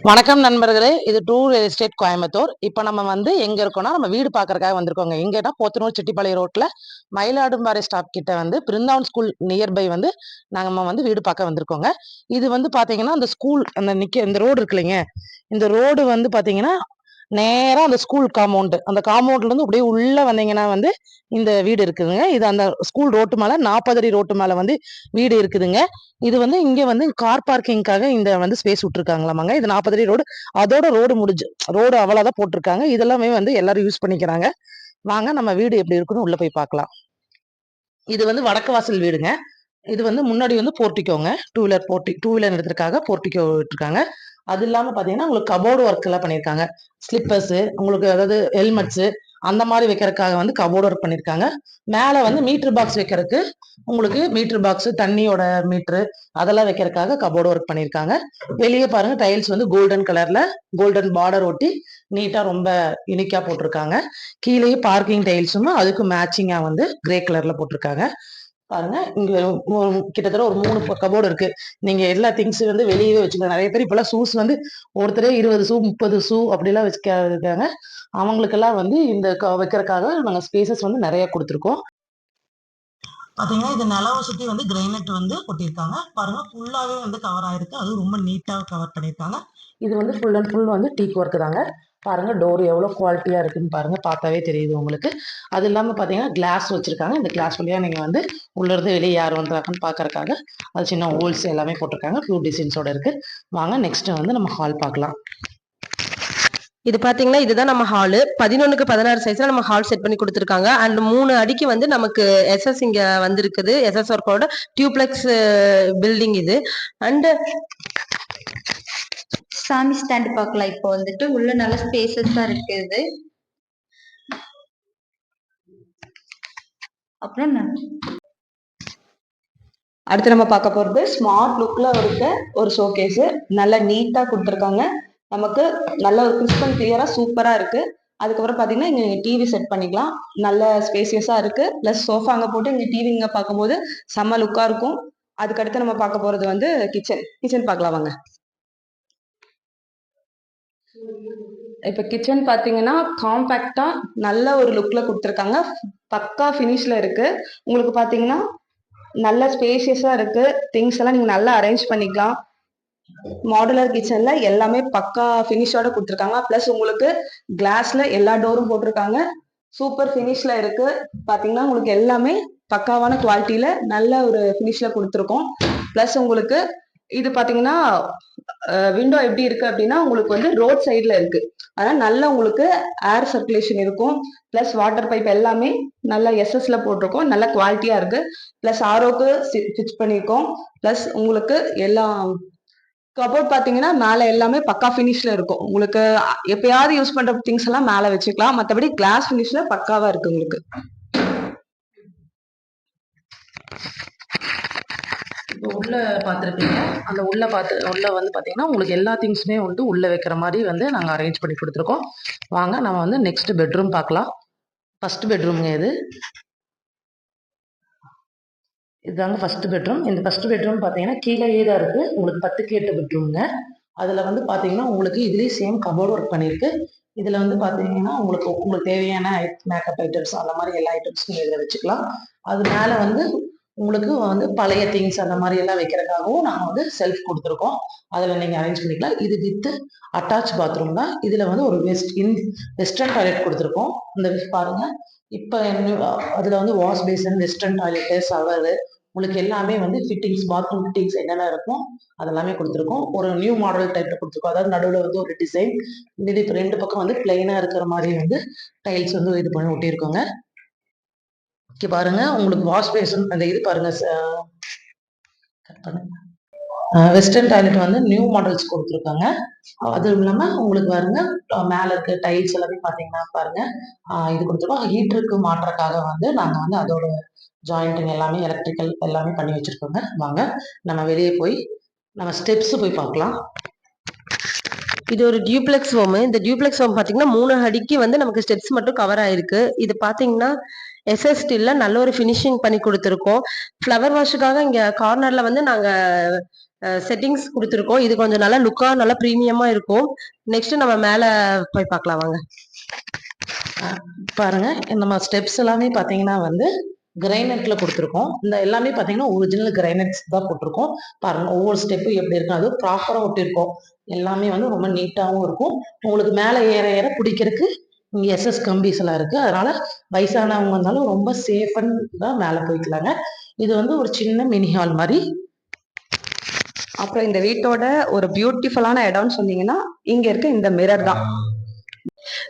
வணக்கம் நண்பர்களே, இது டூர் எஸ்டேட் கோயம்புத்தூர். இப்போ நம்ம வந்து எங்க இருக்கோம்னா, நம்ம வீடு பார்க்கறதுக்காக வந்திருக்கோங்க. எங்கன்னா போத்தனூர் செட்டிப்பாளையம் ரோட்ல மயிலாடும்பாறை ஸ்டாப் கிட்ட வந்து பிருந்தாவன் ஸ்கூல் நியர்பை வந்து நம்ம வந்து வீடு பார்க்க வந்திருக்கோங்க. இது வந்து பார்த்தீங்கன்னா, அந்த ஸ்கூல் அந்த இந்த ரோடு இருக்கு இல்லைங்க, இந்த ரோடு வந்து பார்த்தீங்கன்னா நேரா அந்த ஸ்கூல் காம்பவுண்ட், அந்த காம்பவுண்ட்ல இருந்து அப்படியே உள்ள வந்தீங்கன்னா வந்து இந்த வீடு இருக்குதுங்க. இது அந்த ஸ்கூல் ரோட்டு மேல 40 அடி ரோட்டு மேல வந்து வீடு இருக்குதுங்க. இது வந்து இங்க வந்து கார் பார்க்கிங்காக இந்த வந்து ஸ்பேஸ் விட்டுருக்காங்களாமாங்க. இது 40 அடி ரோடு. அதோட ரோடு முடிஞ்சு ரோடு அவ்வளவுதான் போட்டிருக்காங்க. இதெல்லாமே வந்து எல்லாரும் யூஸ் பண்ணிக்கிறாங்க. வாங்க நம்ம வீடு எப்படி இருக்குன்னு உள்ள போய் பார்க்கலாம். இது வந்து வடக்கு வாசல் வீடுங்க. இது வந்து முன்னாடி வந்து போர்ட்டிக்கோங்க. டூ வீலர் எடுத்துருக்காங்க, போர்ட்டிக்கோ விட்டுருக்காங்க. அது இல்லாம பாத்தீங்கன்னா உங்களுக்கு கபோர்டு ஒர்க் எல்லாம் பண்ணிருக்காங்க. ஸ்லிப்பர்ஸ் உங்களுக்கு அதாவது ஹெல்மெட்ஸ் அந்த மாதிரி வைக்கிறதுக்காக வந்து கபோர்டு ஒர்க் பண்ணிருக்காங்க. மேல வந்து மீட்டர் பாக்ஸ் வைக்கிறதுக்கு உங்களுக்கு மீட்டர் பாக்ஸ் தண்ணியோட மீட்டர் அதெல்லாம் வைக்கிறதுக்காக கபோர்டு ஒர்க் பண்ணிருக்காங்க. வெளியே பாருங்க டைல்ஸ் வந்து கோல்டன் கலர்ல கோல்டன் பார்டர் ஒட்டி நீட்டா ரொம்ப யூனிக்கா போட்டிருக்காங்க. கீழே பார்க்கிங் டைல்ஸும் அதுக்கு மேட்சிங்கா வந்து கிரே கலர்ல போட்டிருக்காங்க. பாருங்க இங்க கிட்டத்தட்ட ஒரு 3 கபோர்டு இருக்கு. நீங்க எல்லா திங்ஸ் வந்து வெளியவே வச்சுக்கலாம். நிறைய பேர் இப்பெல்லாம் ஷூஸ் வந்து ஒருத்தரே 20 ஷூ 30 ஷூ அப்படிலாம் வச்சுக்காங்க. அவங்களுக்கெல்லாம் வந்து இந்த வைக்கிறதுக்காக நாங்கள் ஸ்பேசஸ் வந்து நிறைய கொடுத்துருக்கோம். பாத்தீங்கன்னா இது நிலவை சுத்தி வந்து கிரைனட் வந்து கொட்டியிருக்காங்க. பாருங்க ஃபுல்லாவே வந்து கவர் ஆயிருக்கு. அதுவும் ரொம்ப நீட்டா கவர் பண்ணியிருக்காங்க. இது வந்து ஃபுல் அண்ட் ஃபுல் வந்து டீக் ஒர்க் தாங்க. பாருங்க டோர் எவ்வளோ குவாலிட்டியா இருக்குன்னு பாருங்க, பார்த்தாவே தெரியுது உங்களுக்கு. அது இல்லாமல் பார்த்தீங்கன்னா கிளாஸ் வச்சிருக்காங்க. இந்த கிளாஸ் வழியா நீங்க வந்து உள்ள இருந்து வெளியே யார் வந்துறாங்கன்னு பார்க்கறக்காக அது சின்ன ஹோல்ஸ் எல்லாமே போட்டிருக்காங்க. ப்ளூ டிசைன்ஸோட இருக்கு. வாங்க நெக்ஸ்ட் வந்து நம்ம ஹால் பார்க்கலாம். இது பாத்தீங்கன்னா இதுதான் நம்ம ஹாலு. 11க்கு 16 சைஸ்ல நம்ம ஹால் செட் பண்ணி கொடுத்துருக்காங்க. அண்ட் 3 அடிக்கு வந்து நமக்கு எஸ்எஸ் இங்க வந்திருக்குது. எஸ்எஸ் ஒர்க்கோட டியூப்ளெக்ஸ் பில்டிங் இது. அண்ட் சாமி ஸ்டாண்ட் பார்க்கலாம். இப்போ வந்துட்டு உள்ள நல்ல ஸ்பேசஸா இருக்குது. அப்புறம் அடுத்து நம்ம பார்க்க போறது ஸ்மார்ட் லுக்ல இருக்க ஒரு ஷோகேஸ். நல்லா நீட்டா கொடுத்துருக்காங்க. நமக்கு நல்ல ஒரு கிறிஸ்பன் கிளியரா சூப்பரா இருக்கு. அதுக்கப்புறம் பாத்தீங்கன்னா இங்க நீங்க டிவி செட் பண்ணிக்கலாம். நல்ல ஸ்பேசியஸா இருக்கு. பிளஸ் சோஃபா அங்க போட்டு இங்க டிவி இங்க பார்க்கும்போது செம்ம லுக்கா இருக்கும். அதுக்கடுத்து நம்ம பார்க்க போறது வந்து கிச்சன் பார்க்கலாம் வாங்க. இப்ப கிச்சன் பாத்தீங்கன்னா காம்பேக்டா நல்ல ஒரு லுக்ல கொடுத்துருக்காங்க. பக்கா ஃபினிஷ்ல இருக்கு. உங்களுக்கு பாத்தீங்கன்னா நல்ல ஸ்பேசியஸா இருக்கு. திங்ஸ் எல்லாம் நீங்க நல்லா அரேஞ்ச் பண்ணிக்கலாம். மாடுலர் கிச்சன்ல எல்லாமே பக்கா ஃபினிஷோட கொடுத்துருக்காங்க. பிளஸ் உங்களுக்கு கிளாஸ்ல எல்லா டோரும் போட்டிருக்காங்க. சூப்பர் ஃபினிஷ்ல இருக்கு. பாத்தீங்கன்னா உங்களுக்கு எல்லாமே பக்காவான குவாலிட்டியில நல்ல ஒரு ஃபினிஷ்ல கொடுத்துருக்கோம். பிளஸ் உங்களுக்கு இது பாத்தீங்கன்னா விண்டோ எப்படி இருக்கு அப்படின்னா உங்களுக்கு வந்து ரோட் சைட்ல இருக்கு. அதனால நல்ல உங்களுக்கு ஏர் சர்க்குலேஷன் இருக்கும். பிளஸ் வாட்டர் பைப் எல்லாமே நல்ல எஸ்எஸ்ல போட்டிருக்கோம். நல்ல குவாலிட்டியா இருக்கு. பிளஸ் ஆரோக்கு ஃபிக்ஸ் பண்ணியிருக்கோம். பிளஸ் உங்களுக்கு எல்லாம் கபோர்ட் பாத்தீங்கன்னா மேல எல்லாமே பக்கா ஃபினிஷ்ல இருக்கும். உங்களுக்கு எப்பயாவது யூஸ் பண்ற திங்ஸ் எல்லாம் மேல வச்சுக்கலாம். மற்றபடி கிளாஸ் ஃபினிஷ்ல பக்காவா இருக்கு உங்களுக்கு. உள்ள பார்த்துருப்பீங்க. அந்த உள்ள வந்து பார்த்தீங்கன்னா உங்களுக்கு எல்லா திங்ஸுமே வந்து உள்ள வைக்கிற மாதிரி வந்து நாங்கள் அரேஞ்ச் பண்ணி கொடுத்துருக்கோம். வாங்க நம்ம வந்து நெக்ஸ்ட் பெட்ரூம் பார்க்கலாம். ஃபர்ஸ்ட் பெட்ரூம்ங்க இது. இதுதாங்க ஃபர்ஸ்ட் பெட்ரூம். இந்த ஃபர்ஸ்ட் பெட்ரூம் பார்த்தீங்கன்னா கீழேயே தான் இருக்கு. உங்களுக்கு 10க்கு 8 பெட்ரூம்ங்க. அதில் வந்து பார்த்தீங்கன்னா உங்களுக்கு இதுலேயே சேம் கபோர்டு ஒர்க் பண்ணியிருக்கு. இதில் வந்து பார்த்தீங்கன்னா உங்களுக்கு தேவையான மேக்கப் ஐட்டம்ஸ் அந்த மாதிரி எல்லா ஐட்டம்ஸும் இதில் வச்சுக்கலாம். அது மேலே வந்து உங்களுக்கு வந்து பழைய திங்ஸ் அந்த மாதிரி எல்லாம் வைக்கிறதுக்காகவும் நாங்கள் வந்து செல்ஃப் கொடுத்துருக்கோம். அதில் நீங்கள் அரேஞ்ச் பண்ணிக்கலாம். இது வித் அட்டாச் பாத்ரூம் தான். இதில் வந்து ஒரு வெஸ்டர்ன் டாய்லெட் கொடுத்துருக்கோம். இந்த பாருங்க. இப்போ அதில் வந்து wash passion, western toilet, shower உங்களுக்கு எல்லாமே வந்து ஃபிட்டிங்ஸ், பாத்ரூம் ஃபிட்டிங்ஸ் என்னென்ன இருக்கும் அதெல்லாமே கொடுத்துருக்கோம். ஒரு நியூ மாடல் டைப்ல கொடுத்துருக்கோம். அதாவது நடுவில் வந்து ஒரு டிசைன், இது 2 பக்கம் வந்து பிளைனா இருக்கிற மாதிரி வந்து டைல்ஸ் வந்து இது பண்ணி ஒட்டியிருக்கோங்க. இங்க பாருங்க உங்களுக்கு வாஷ் பேசன் அந்த இது பாருங்க. வெஸ்டர்ன் டாய்லெட் வந்து நியூ மாடல்ஸ் கொடுத்துருக்காங்க. அதுவும் இல்லாம உங்களுக்கு பாருங்க மேல இருக்க டைல்ஸ் எல்லாமே பாத்தீங்கன்னா பாருங்க இது கொடுத்துருக்கோம். ஹீட்டருக்கு மாற்றக்காக வந்து நாங்க வந்து அதோட ஜாயிண்டிங் எல்லாமே எலக்ட்ரிக்கல் எல்லாமே பண்ணி வச்சிருக்கோங்க. வாங்க நம்ம வெளியே போய் நம்ம ஸ்டெப்ஸ் போய் பார்க்கலாம். இது ஒரு டியூப்ளெக்ஸ் ஹோம். இந்த டியூப்ளெக்ஸ் ஹோம் பாத்தீங்கன்னா 3 அடிக்கு வந்து நமக்கு ஸ்டெப்ஸ் மட்டும் கவர் ஆயிருக்கு. இது பாத்தீங்கன்னா எஸ்எஸ் ஸ்டீல்ல நல்ல ஒரு ஃபினிஷிங் பண்ணி கொடுத்துருக்கோம். ஃப்ளவர் வாஷுக்காக இங்க கார்னர்ல வந்து நாங்க செட்டிங்ஸ் கொடுத்துருக்கோம். இது கொஞ்சம் நல்லா லுக்கா நல்லா ப்ரீமியமா இருக்கும். நெக்ஸ்ட் நம்ம மேல போய் பார்க்கலாம் வாங்க. பாருங்க நம்ம ஸ்டெப்ஸ் எல்லாமே பாத்தீங்கன்னா வந்து கிரைனட்ல கொடுத்துருக்கோம். இந்த எல்லாமே பாத்தீங்கன்னா ஒரிஜினல் கிரைனட்ஸ் தான் போட்டிருக்கோம். பாருங்க ஒவ்வொரு ஸ்டெப்பும் எப்படி இருக்கும், அது ப்ராப்பரா ஒட்டியிருக்கோம். எல்லாமே வந்து ரொம்ப நீட்டாகவும் இருக்கும். உங்களுக்கு மேலே ஏற ஏற பிடிக்கிறதுக்கு இங்க எஸ்எஸ் கம்பிஸ் எல்லாம் இருக்கு. அதனால வயசானவங்க இருந்தாலும் ரொம்ப சேஃபன் தான் மேலே போய்க்கலாங்க. இது வந்து ஒரு சின்ன மினி ஹால் மாதிரி. அப்புறம் இந்த வீட்டோட ஒரு பியூட்டிஃபுல்லான இடம்னு சொன்னீங்கன்னா இங்க இருக்க இந்த மிரர் தான்.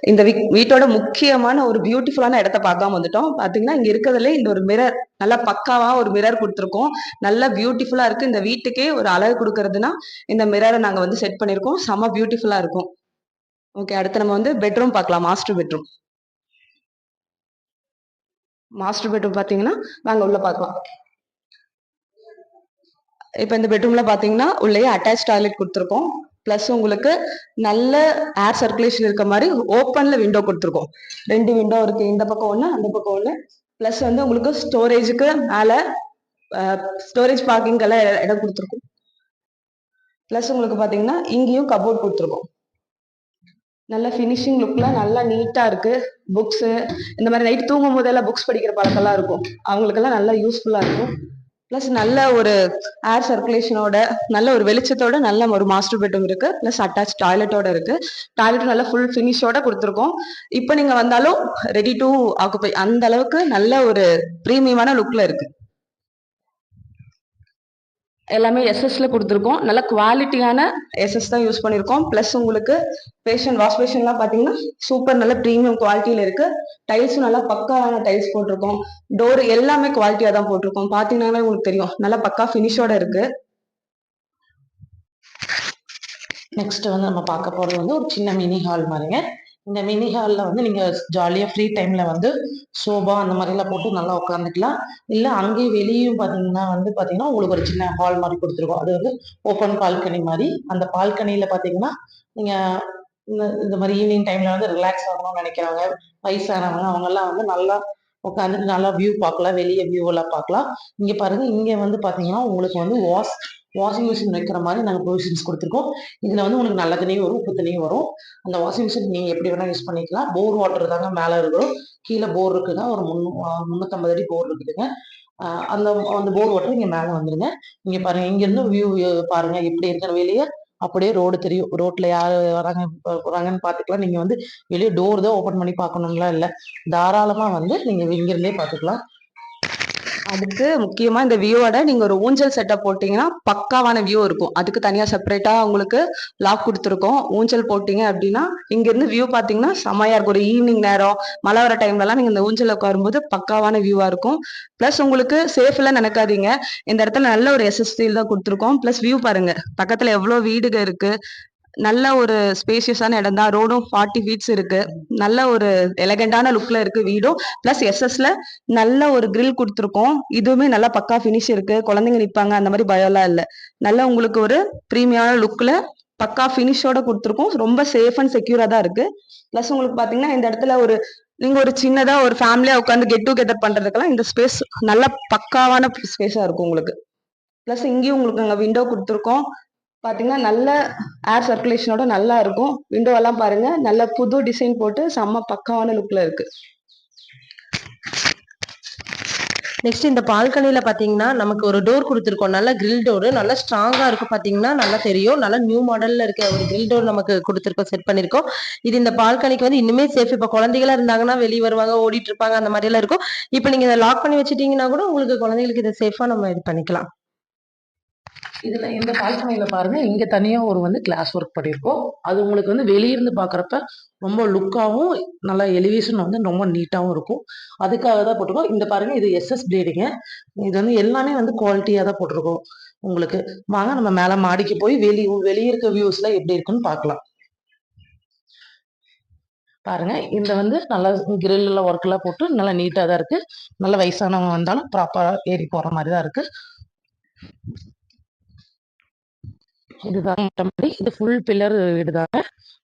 இந்த வீட்டோட முக்கியமான ஒரு பியூட்டிஃபுல்லான இடத்த பார்க்காம வந்துட்டோம். பாத்தீங்கன்னா இங்க இருக்கிறதுல இந்த ஒரு மிரர் நல்லா பக்காவா ஒரு மிரர் கொடுத்துருக்கோம். நல்லா பியூட்டிஃபுல்லா இருக்கு. இந்த வீட்டுக்கே ஒரு அழகு கொடுக்கறதுனா இந்த மிரரை நாங்க வந்து செட் பண்ணிருக்கோம். செம பியூட்டிஃபுல்லா இருக்கும். ஓகே, அடுத்து நம்ம வந்து பெட்ரூம் பார்க்கலாம். Master bedroom. மாஸ்டர் பெட்ரூம் பாத்தீங்கன்னா நாங்க உள்ள பார்க்கலாம். இப்ப இந்த பெட்ரூம்ல பாத்தீங்கன்னா உள்ளே அட்டாச் டாய்லெட் கொடுத்துருக்கோம். பிளஸ் உங்களுக்கு நல்ல ஏர் சர்க்குலேஷன் இருக்க மாதிரி ஓப்பன்ல விண்டோ கொடுத்துருக்கோம். 2 விண்டோ இருக்கு, இந்த பக்கம் ஒண்ணு அந்த பக்கம் ஒண்ணு. பிளஸ் வந்து உங்களுக்கு ஸ்டோரேஜுக்கு மேல ஸ்டோரேஜ் பார்க்கிங் எல்லாம் இடம் கொடுத்துருக்கோம். பிளஸ் உங்களுக்கு பாத்தீங்கன்னா இங்கேயும் கபோர்ட் கொடுத்துருக்கோம். நல்ல ஃபினிஷிங் லுக்ல நல்லா நீட்டா இருக்கு. புக்ஸ் இந்த மாதிரி நைட் தூங்கும் போதெல்லாம் புக்ஸ் படிக்கிற பழக்கம்லாம் இருக்கும், அவங்களுக்கெல்லாம் நல்லா யூஸ்ஃபுல்லா இருக்கும். பிளஸ் நல்ல ஒரு ஏர் சர்க்குலேஷனோட நல்ல ஒரு வெளிச்சத்தோட நல்ல ஒரு மாஸ்டர் பெட்ரூம் இருக்கு. பிளஸ் அட்டாச் டாய்லெட்டோட இருக்கு. டாய்லெட் நல்ல ஃபுல் ஃபினிஷோட கொடுத்துருக்கோம். இப்போ நீங்க வந்தாலும் ரெடி டு ஆக்குபை அந்த அளவுக்கு நல்ல ஒரு ப்ரீமியமான லுக்ல இருக்கு. எல்லாமே எஸ்எஸ்ல கொடுத்துருக்கோம். நல்ல குவாலிட்டியான எஸ்எஸ் தான் யூஸ் பண்ணியிருக்கோம். பிளஸ் உங்களுக்கு வாஷ் பேஷன்லாம் பார்த்தீங்கன்னா சூப்பர் நல்ல ப்ரீமியம் குவாலிட்டியில இருக்கு. டைல்ஸும் நல்லா பக்காவான டைல்ஸ் போட்டிருக்கோம். டோர் எல்லாமே குவாலிட்டியா தான் போட்டிருக்கோம். பார்த்தீங்கன்னா உங்களுக்கு தெரியும் நல்லா பக்கா ஃபினிஷோட இருக்கு. நெக்ஸ்ட் வந்து நம்ம பார்க்க போறது வந்து ஒரு சின்ன மினி ஹால் மாதிரிங்க. இந்த மினி ஹாலில் வந்து நீங்கள் ஜாலியாக ஃப்ரீ டைமில் வந்து சோபா அந்த மாதிரிலாம் போட்டு நல்லா உட்காந்துக்கலாம். இல்லை அங்கேயே வெளியும் பார்த்தீங்கன்னா உங்களுக்கு ஒரு சின்ன ஹால் மாதிரி கொடுத்துருக்கோம். அது வந்து ஓப்பன் பால்கனி மாதிரி. அந்த பால்கனியில் பார்த்தீங்கன்னா நீங்கள் இந்த மாதிரி ஈவினிங் டைமில் வந்து ரிலாக்ஸ் ஆகணும்னு நினைக்கிறவங்க, வயசானவங்க அவங்கெல்லாம் வந்து நல்லா உட்காந்துட்டு நல்லா வியூ பார்க்கலாம், வெளியே வியூ எல்லாம் பார்க்கலாம். இங்கே பாருங்க, இங்கே வந்து பார்த்தீங்கன்னா உங்களுக்கு வந்து வாஷிங் மிஷின் வைக்கிற மாதிரி நாங்கள் ப்ரொவிஷன்ஸ் கொடுத்துருக்கோம். இதில் வந்து உங்களுக்கு நல்ல தண்ணியும் வரும், உப்பு தண்ணியும் வரும். அந்த வாஷிங் மிஷின் நீங்கள் எப்படி வேணால் யூஸ் பண்ணிக்கலாம். போர் வாட்டர் தாங்க மேலே இருக்கிறோம், கீழே போர் இருக்குங்க. ஒரு 350 அடி போர் இருக்குதுங்க. அந்த அந்த போர் வாட்டர் இங்கே மேலே வந்துடுங்க. இங்கே பாருங்க, இங்கேருந்து வியூ பாருங்க எப்படி இருக்குன்னு. வெளியே அப்படியே ரோடு தெரியும். ரோட்ல யார் வராங்க போறாங்கன்னு பார்த்துக்கலாம். நீங்கள் வந்து வெளியே டோர் தான் ஓப்பன் பண்ணி பார்க்கணும்லாம் இல்லை, தாராளமாக வந்து நீங்கள் இங்கிருந்தே பார்த்துக்கலாம். அதுக்கு முக்கியமா இந்த வியூவோட நீங்க ஒரு ஊஞ்சல் செட்டப் போட்டீங்கன்னா பக்காவான வியூ இருக்கும். அதுக்கு தனியா செப்பரேட்டா உங்களுக்கு லாக் கொடுத்துருக்கோம். ஊஞ்சல் போட்டீங்க அப்படின்னா இங்க இருந்து வியூ பாத்தீங்கன்னா செமையா இருக்கும். ஒரு ஈவினிங் நேரம் மழை வர டைம்ல எல்லாம் நீங்க இந்த ஊஞ்சல் உட்காரும்போது பக்காவான வியூவா இருக்கும். பிளஸ் உங்களுக்கு சேஃப்ல நினைக்காதீங்க, இந்த இடத்துல நல்ல ஒரு எஸ்எஸ்டியில் தான் கொடுத்துருக்கோம். பிளஸ் வியூ பாருங்க, பக்கத்துல எவ்வளவு வீடுக இருக்கு. நல்ல ஒரு ஸ்பேசியஸான இடம் தான். ரோடும் 40 ஃபீட்ஸ் இருக்கு. நல்ல ஒரு எலகண்டான லுக்ல இருக்கு வீடும். பிளஸ் எஸ்எஸ்ல நல்ல ஒரு கிரில் கொடுத்துருக்கோம். இதுவுமே நல்லா பக்கா ஃபினிஷ் இருக்கு. குழந்தைங்க நிற்பாங்க அந்த மாதிரி பயம்லாம் இல்லை. நல்ல உங்களுக்கு ஒரு ப்ரீமியமான லுக்ல பக்கா ஃபினிஷோட கொடுத்துருக்கோம். ரொம்ப சேஃப் அண்ட் செக்யூரா தான் இருக்கு. பிளஸ் உங்களுக்கு பாத்தீங்கன்னா இந்த இடத்துல நீங்க ஒரு சின்னதா ஒரு ஃபேமிலியா உட்காந்து கெட் டுகெதர் பண்றதுக்கெல்லாம் இந்த ஸ்பேஸ் நல்ல பக்காவான ஸ்பேஸா இருக்கும் உங்களுக்கு. பிளஸ் இங்கேயும் உங்களுக்கு அங்க விண்டோ கொடுத்துருக்கோம். பாத்தீங்கன்னா நல்ல ஏர் சர்க்குலேஷனோட நல்லா இருக்கும். விண்டோ எல்லாம் பாருங்க, நல்ல புது டிசைன் போட்டு செம்ம பக்காவான லுக்ல இருக்கு. நெக்ஸ்ட் இந்த பால்கனில பாத்தீங்கன்னா நமக்கு ஒரு டோர் கொடுத்துருக்கோம். நல்ல கிரில் டோர், நல்லா ஸ்ட்ராங்கா இருக்கு. பாத்தீங்கன்னா நல்லா தெரியும். நல்லா நியூ மாடல்ல இருக்க ஒரு கிரில் டோர் நமக்கு கொடுத்துருக்கோம், செட் பண்ணிருக்கோம். இது இந்த பால்கனிக்கு வந்து இன்னுமே சேஃப். இப்ப குழந்தைகளா இருந்தாங்கன்னா வெளியே வருவாங்க, ஓடிட்டு இருப்பாங்க, அந்த மாதிரி எல்லாம் இருக்கும். இப்ப நீங்க இதை லாக் பண்ணி வச்சுட்டீங்கன்னா கூட உங்களுக்கு குழந்தைகளுக்கு இதை சேஃபா நம்ம இது பண்ணிக்கலாம். இதுல இந்த பால்கனியில பாருங்க, இங்க தனியா ஒரு வந்து கிளாஸ் ஒர்க் பண்ணியிருக்கோம். அது உங்களுக்கு வந்து வெளியிருந்து பாக்குறப்ப ரொம்ப லுக்காவும் நல்லா எலிவேஷன் வந்து ரொம்ப நீட்டாவும் இருக்கும். அதுக்காக தான் போட்டிருக்கோம். இந்த பாருங்க, இது எஸ்எஸ் பிளேடுங்க. இது வந்து எல்லாமே வந்து குவாலிட்டியா தான் போட்டிருக்கோம் உங்களுக்கு. வாங்க நம்ம மேல மாடிக்கு போய் வெளியே இருக்க வியூஸ்ல எப்படி இருக்குன்னு பார்க்கலாம். பாருங்க, இந்த வந்து நல்லா கிரில்ல ஒர்க் எல்லாம் போட்டு நல்லா நீட்டா தான் இருக்கு. நல்ல வயசானவங்க வந்தாலும் ப்ராப்பரா ஏறி போற மாதிரி தான் இருக்கு. இதுதான் மொட்டை. இது ஃபுல் பில்லர் வீடு தாங்க.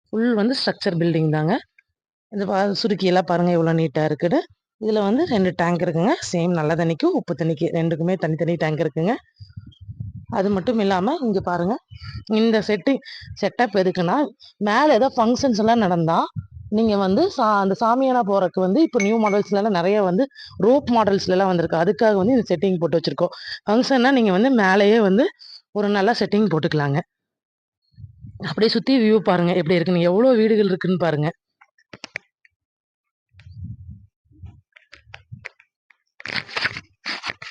ஃபுல் வந்து ஸ்ட்ரக்சர் பில்டிங் தாங்க. இது சுருக்கி எல்லாம் பாருங்க எவ்வளவு நீட்டா இருக்குன்னு. இதுல வந்து 2 டேங்க் இருக்குங்க. சேம் நல்ல தண்ணிக்கும் உப்பு தண்ணிக்கு ரெண்டுக்குமே தனித்தனி டேங்க் இருக்குங்க. அது மட்டும் இல்லாம இங்க பாருங்க, இந்த செட்டப் எதுக்குன்னா, மேல ஏதோ ஃபங்ஷன்ஸ் எல்லாம் நடந்தா, நீங்க வந்து அந்த சாமியானா போறதுக்கு வந்து இப்போ நியூ மாடல்ஸ்லலாம் நெறைய வந்து ரோப் மாடல்ஸ்லலாம் வந்திருக்கு. அதுக்காக வந்து இந்த செட்டிங் போட்டு வச்சிருக்கோம். ஃபங்ஷன்னா நீங்க வந்து மேலேயே வந்து ஒரு நல்ல செட்டிங் போட்டுக்கலாங்க. அப்படியே சுத்தி வியூ பாருங்க எப்படி இருக்குன்னு. எவ்வளோ வீடுகள் இருக்குன்னு பாருங்க.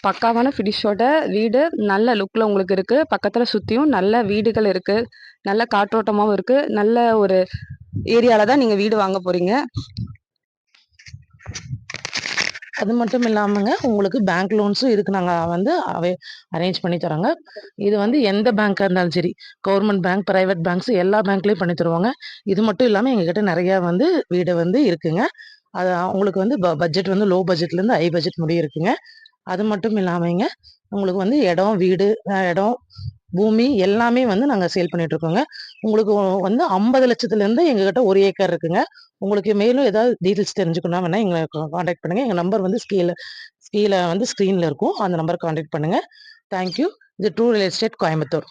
பக்காவான ஃபினிஷோட வீடு நல்ல லுக்ல உங்களுக்கு இருக்கு. பக்கத்துல சுத்தியும் நல்ல வீடுகள் இருக்கு. நல்ல காற்றோட்டமாவும் இருக்கு. நல்ல ஒரு ஏரியால தான் நீங்க வீடு வாங்க போறீங்க. அது மட்டும் இல்லாமங்க, உங்களுக்கு பேங்க் லோன்ஸும் இருக்கு. நாங்க வந்து அரேஞ்ச் பண்ணி தரோங்க. இது வந்து எந்த பேங்க்கா இருந்தாலும் சரி, கவர்மெண்ட் பேங்க், பிரைவேட் பேங்க்ஸ் எல்லா பேங்க்லயும் பண்ணி தருவாங்க. இது மட்டும் இல்லாம எங்ககிட்ட நெறையா வந்து வீடு வந்து இருக்குங்க. அது உங்களுக்கு வந்து பட்ஜெட் வந்து லோ பட்ஜெட்லேருந்து ஹை பட்ஜெட் முடிய இருக்குங்க. அது மட்டும் இல்லாமங்க, உங்களுக்கு வந்து இடம், வீடு, இடம், பூமி எல்லாமே வந்து நாங்க சேல் பண்ணிட்டு இருக்கோங்க. உங்களுக்கு வந்து 50,00,000லேருந்து எங்ககிட்ட 1 ஏக்கர் இருக்குங்க. உங்களுக்கு மேலும் ஏதாவது டீட்டெயில்ஸ் தெரிஞ்சுக்கணும்னா வேணா எங்கள கான்டாக்ட் பண்ணுங்க. எங்க நம்பர் வந்து கீழ வந்து ஸ்க்ரீன்ல இருக்கும். அந்த நம்பருக்கு கான்டாக்ட் பண்ணுங்க. Thank you. இது ட்ரூ ரியல் எஸ்டேட் கோயம்புத்தூர்.